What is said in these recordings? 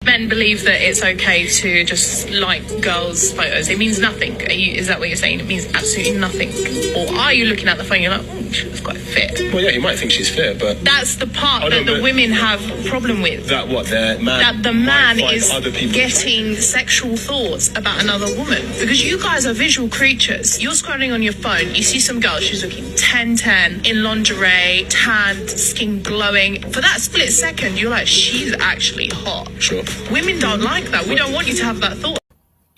Men believe that it's okay to just like girls' photos. It means nothing. Is that what you're saying? It means absolutely nothing. Or are you looking at the phone and you're like, oh, she looks quite fit? Well, yeah, you might think she's fit, but that's the part that the women have a problem with. That what their man? That the man is other people getting sexual thoughts about another woman. Because you guys are visual creatures. You're scrolling on your phone. You see some girl. She's looking 10-10 in lingerie, tanned, skin glowing. For that split second, you're like, she's actually hot. Sure. Women don't like that. We don't want you to have that thought.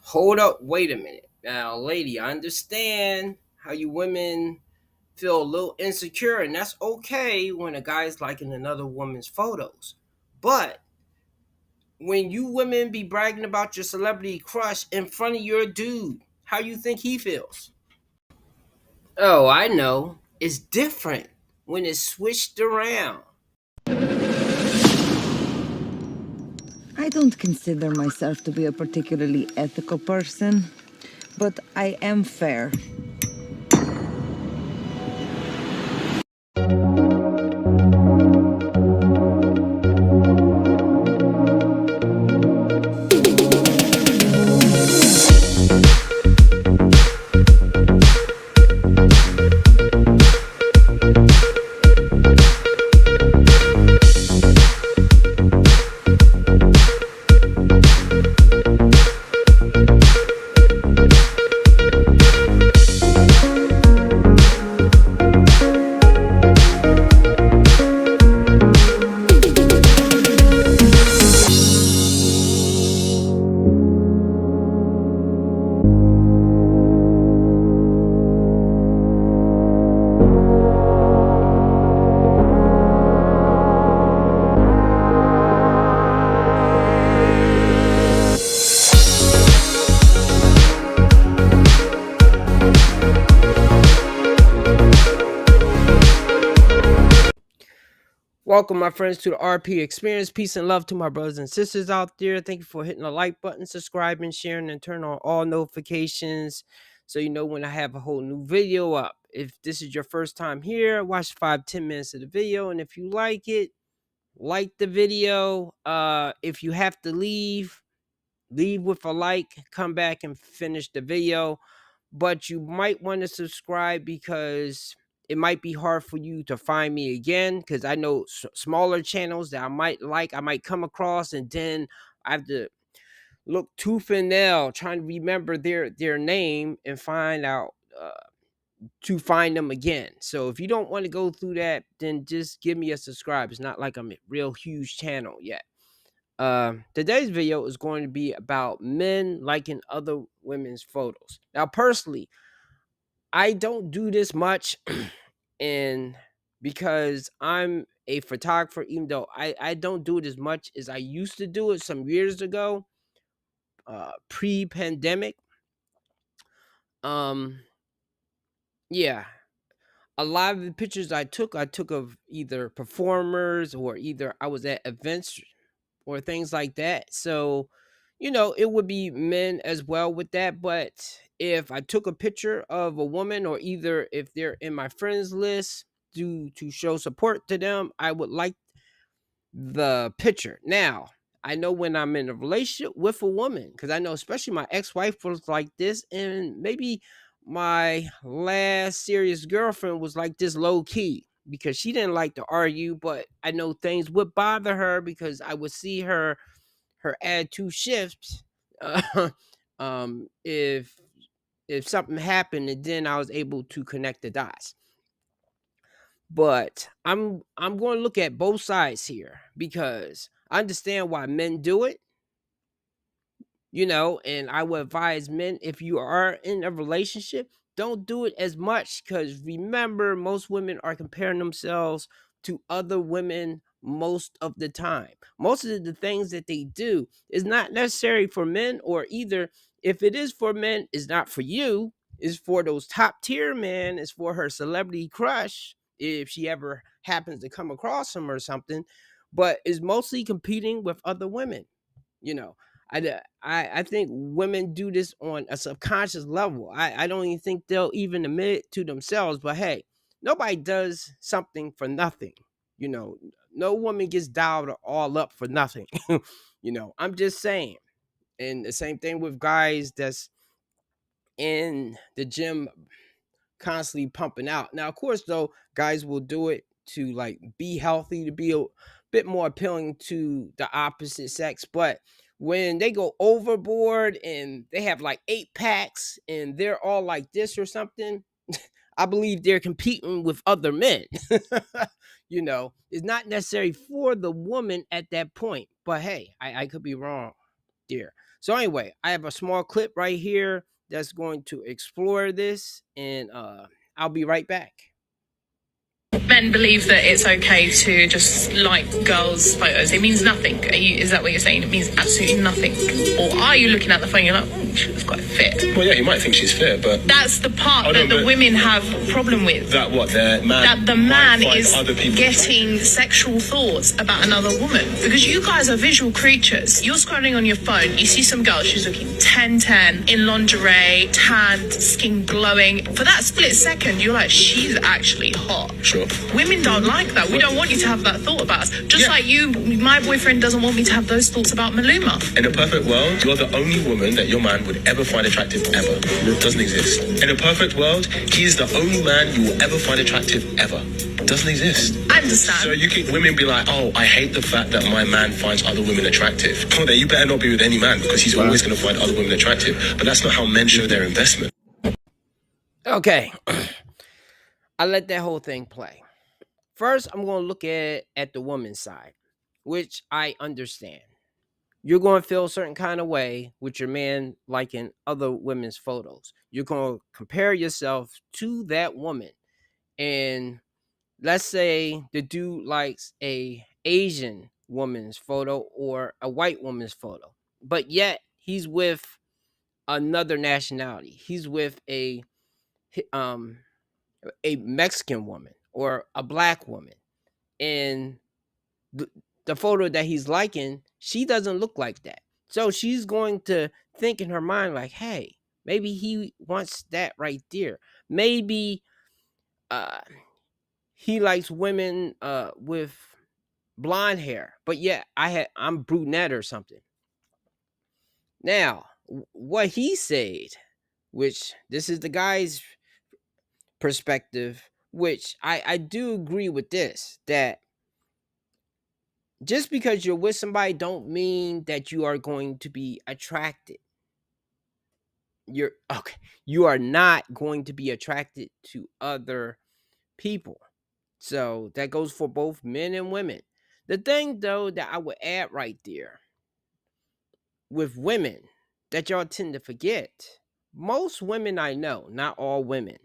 Hold up, wait a minute. Now, lady, I understand how you women feel a little insecure, and that's okay when a guy's liking another woman's photos. But when you women be bragging about your celebrity crush in front of your dude, how you think he feels? Oh, I know. It's different when it's switched around. I don't consider myself to be a particularly ethical person, but I am fair. Welcome, my friends, to the RP Experience. Peace and love to my brothers and sisters out there. Thank you for hitting the like button, subscribing, sharing, and turn on all notifications so you know when I have a whole new video up. If this is your first time here, watch 5-10 minutes of the video, and if you like it, like the video. If you have to leave with a like, come back and finish the video. But you might want to subscribe because it might be hard for you to find me again, because I know smaller channels that I might come across, and then I have to look tooth and nail trying to remember their name and find out to find them again. So if you don't want to go through that, then just give me a subscribe. It's not like I'm a real huge channel yet. Today's video is going to be about men liking other women's photos. Now, personally, I don't do this much and because I'm a photographer, even though I don't do it as much as I used to do it some years ago, pre-pandemic. Yeah, a lot of the pictures I took of either performers or either I was at events or things like that. So, it would be men as well with that. But if I took a picture of a woman, or either if they're in my friends list to show support to them, I would like the picture. Now, I know when I'm in a relationship with a woman, because I know especially my ex-wife was like this, and maybe my last serious girlfriend was like this low key because she didn't like to argue, but I know things would bother her because I would see her attitude shift if something happened, and then I was able to connect the dots. But I'm going to look at both sides here because I understand why men do it, and I would advise men, if you are in a relationship, don't do it as much, because remember, most women are comparing themselves to other women most of the time. Most of the things that they do is not necessary for men, or either if it is for men, it's not for you. It's for those top tier men. It's for her celebrity crush, if she ever happens to come across him or something. But is mostly competing with other women. I think women do this on a subconscious level. I don't even think they'll even admit it to themselves. But hey, nobody does something for nothing. No woman gets dialed all up for nothing. I'm just saying. And the same thing with guys that's in the gym constantly pumping out. Now, of course, though, guys will do it to like be healthy, to be a bit more appealing to the opposite sex. But when they go overboard and they have like 8 packs and they're all like this or something, I believe they're competing with other men. It's not necessary for the woman at that point. But hey, I could be wrong there. So anyway, I have a small clip right here that's going to explore this, and I'll be right back. Men believe that it's okay to just like girls' photos. It means nothing. Is that what you're saying? It means absolutely nothing. Or are you looking at the phone and you're like, oh, she looks quite fit? Well, yeah, you might think she's fit, but That's the part that the women have a problem with. that what their man That the man might find is other people getting sexual thoughts about another woman. Because you guys are visual creatures. You're scrolling on your phone, you see some girl, she's looking 10-10 in lingerie, tanned, skin glowing. For that split second, you're like, she's actually hot. Sure. Women don't like that. We don't want you to have that thought about us. Just Yeah. like you, my boyfriend doesn't want me to have those thoughts about Maluma. In a perfect world, you're the only woman that your man would ever find attractive ever. It doesn't exist. In a perfect world, he is the only man you will ever find attractive ever. Doesn't exist. I understand. So you can women be like, oh, I hate the fact that my man finds other women attractive. Come on, then you better not be with any man because he's always going to find other women attractive. But that's not how men show their investment. Okay. I let that whole thing play. First, I'm going to look at the woman's side, which I understand. You're going to feel a certain kind of way with your man liking other women's photos. You're going to compare yourself to that woman. And let's say the dude likes a Asian woman's photo or a white woman's photo, but yet he's with another nationality. He's with a Mexican woman or a black woman, and the photo that he's liking, she doesn't look like that. So she's going to think in her mind like, hey, maybe he wants that right there. Maybe he likes women with blonde hair, but yeah, I'm brunette or something. Now, what he said, which this is the guy's perspective, which I do agree with this, that just because you're with somebody don't mean that you are going to be attracted. You are not going to be attracted to other people. So that goes for both men and women. The thing though that I would add right there with women that y'all tend to forget, most women I know, not all women.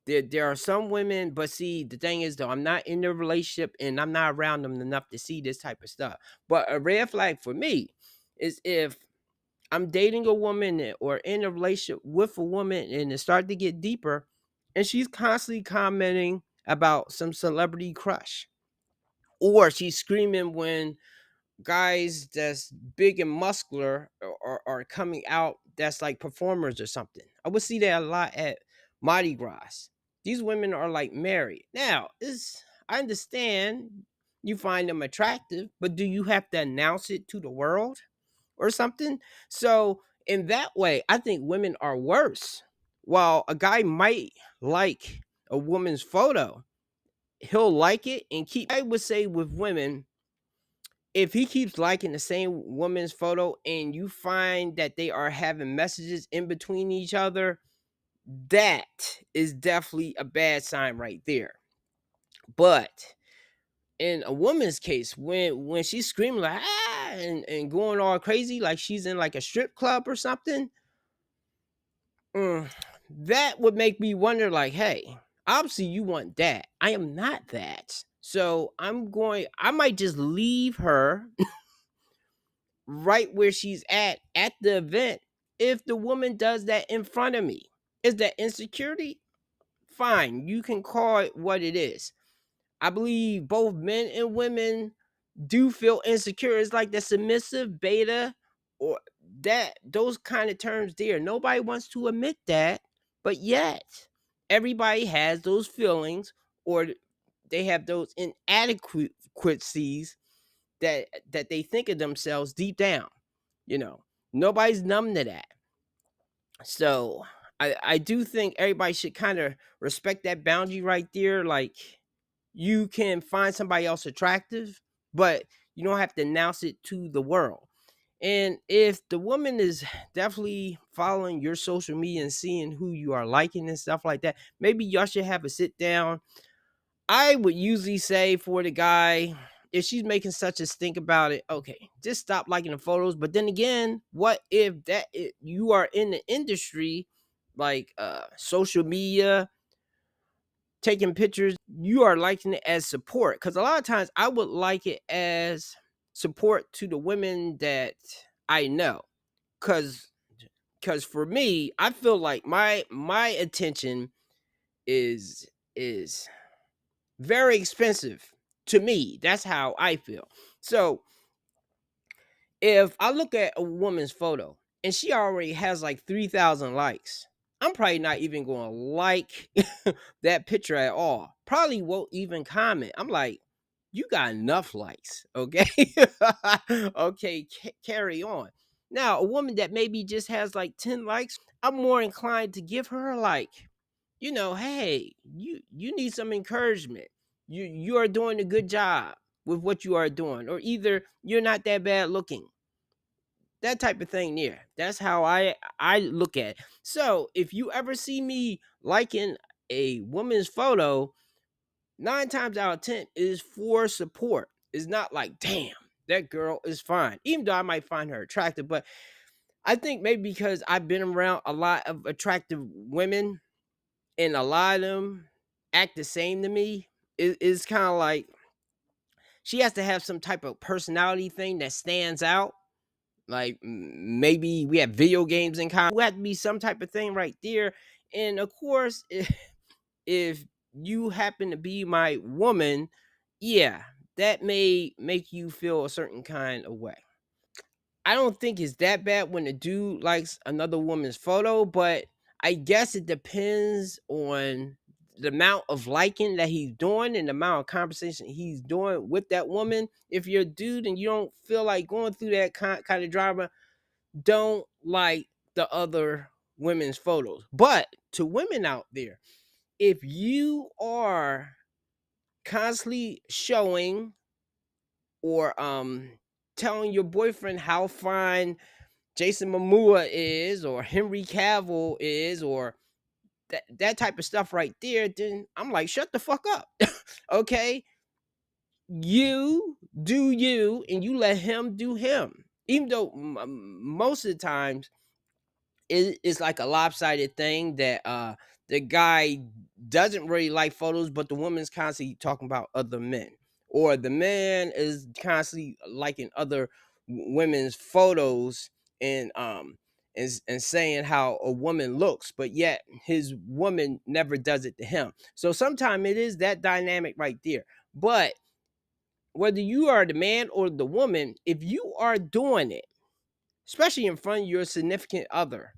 There are some women, but see, the thing is though, I'm not in a relationship and I'm not around them enough to see this type of stuff. But a red flag for me is if I'm dating a woman or in a relationship with a woman and it starts to get deeper and she's constantly commenting about some celebrity crush. Or she's screaming when guys that's big and muscular are coming out that's like performers or something. I would see that a lot at Mardi Gras. These women are like married. Now, I understand you find them attractive, but do you have to announce it to the world or something? So, in that way, I think women are worse. While a guy might like a woman's photo, he'll like it and keep. I would say with women, if he keeps liking the same woman's photo and you find that they are having messages in between each other, that is definitely a bad sign right there. But in a woman's case, when she's screaming like and going all crazy like she's in like a strip club or something, that would make me wonder like, hey, obviously you want that. I am not that. So I might just leave her right where she's at the event if the woman does that in front of me. Is that insecurity? Fine, you can call it what it is. I believe both men and women do feel insecure. It's like the submissive beta or that those kind of terms there. Nobody wants to admit that, but yet everybody has those feelings or they have those inadequacies that they think of themselves deep down. You know, nobody's numb to that. So I do think everybody should kind of respect that boundary right there. Like, you can find somebody else attractive, but you don't have to announce it to the world. And if the woman is definitely following your social media and seeing who you are liking and stuff like that, maybe y'all should have a sit down. I would usually say for the guy, if she's making such a stink about it, okay, just stop liking the photos. But then again, what if you are in the industry, like social media, taking pictures, you are liking it as support? Because a lot of times I would like it as support to the women that I know. Because for me, I feel like my attention is very expensive to me. That's how I feel. So if I look at a woman's photo and she already has like 3,000 likes, I'm probably not even going to like that picture at all. Probably won't even comment. I'm like, you got enough likes, okay? Okay, carry on. Now, a woman that maybe just has like 10 likes, I'm more inclined to give her a like. You know, hey, you need some encouragement. You are doing a good job with what you are doing, or either you're not that bad looking. That type of thing there. That's how I look at it. So if you ever see me liking a woman's photo, 9 times out of 10 is for support. It's not like, damn, that girl is fine. Even though I might find her attractive, but I think maybe because I've been around a lot of attractive women, and a lot of them act the same to me, it's kind of like she has to have some type of personality thing that stands out. Like, maybe we have video games in common. There have to be some type of thing right there. And of course, if you happen to be my woman, yeah, that may make you feel a certain kind of way. I don't think it's that bad when a dude likes another woman's photo, but I guess it depends on the amount of liking that he's doing and the amount of conversation he's doing with that woman. If you're a dude and you don't feel like going through that kind of drama, don't like the other women's photos. But to women out there, if you are constantly showing or telling your boyfriend how fine Jason Momoa is, or Henry Cavill is, or that type of stuff right there, then I'm like, shut the fuck up. Okay? You do you, and you let him do him. Even though most of the times it's like a lopsided thing that the guy doesn't really like photos, but the woman's constantly talking about other men, or the man is constantly liking other women's photos and saying how a woman looks, but yet his woman never does it to him. So sometimes it is that dynamic right there. But whether you are the man or the woman, if you are doing it, especially in front of your significant other,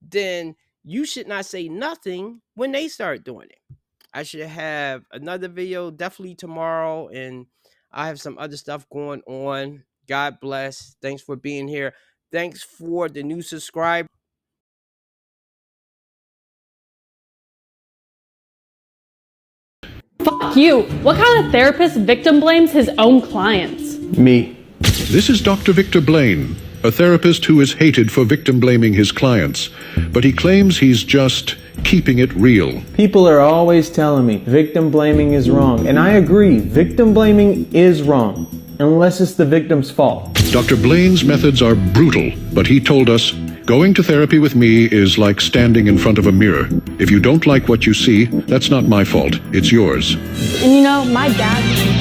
then you should not say nothing when they start doing it. I should have another video definitely tomorrow, and I have some other stuff going on. God bless. Thanks for being here. Thanks for the new subscriber. Fuck you. What kind of therapist victim blames his own clients? Me. This is Dr. Victor Blaine, a therapist who is hated for victim blaming his clients, but he claims he's just keeping it real. People are always telling me victim blaming is wrong, and I agree, victim blaming is wrong, unless it's the victim's fault. Dr. Blaine's methods are brutal, but he told us, going to therapy with me is like standing in front of a mirror. If you don't like what you see, that's not my fault, it's yours. And you know, my dad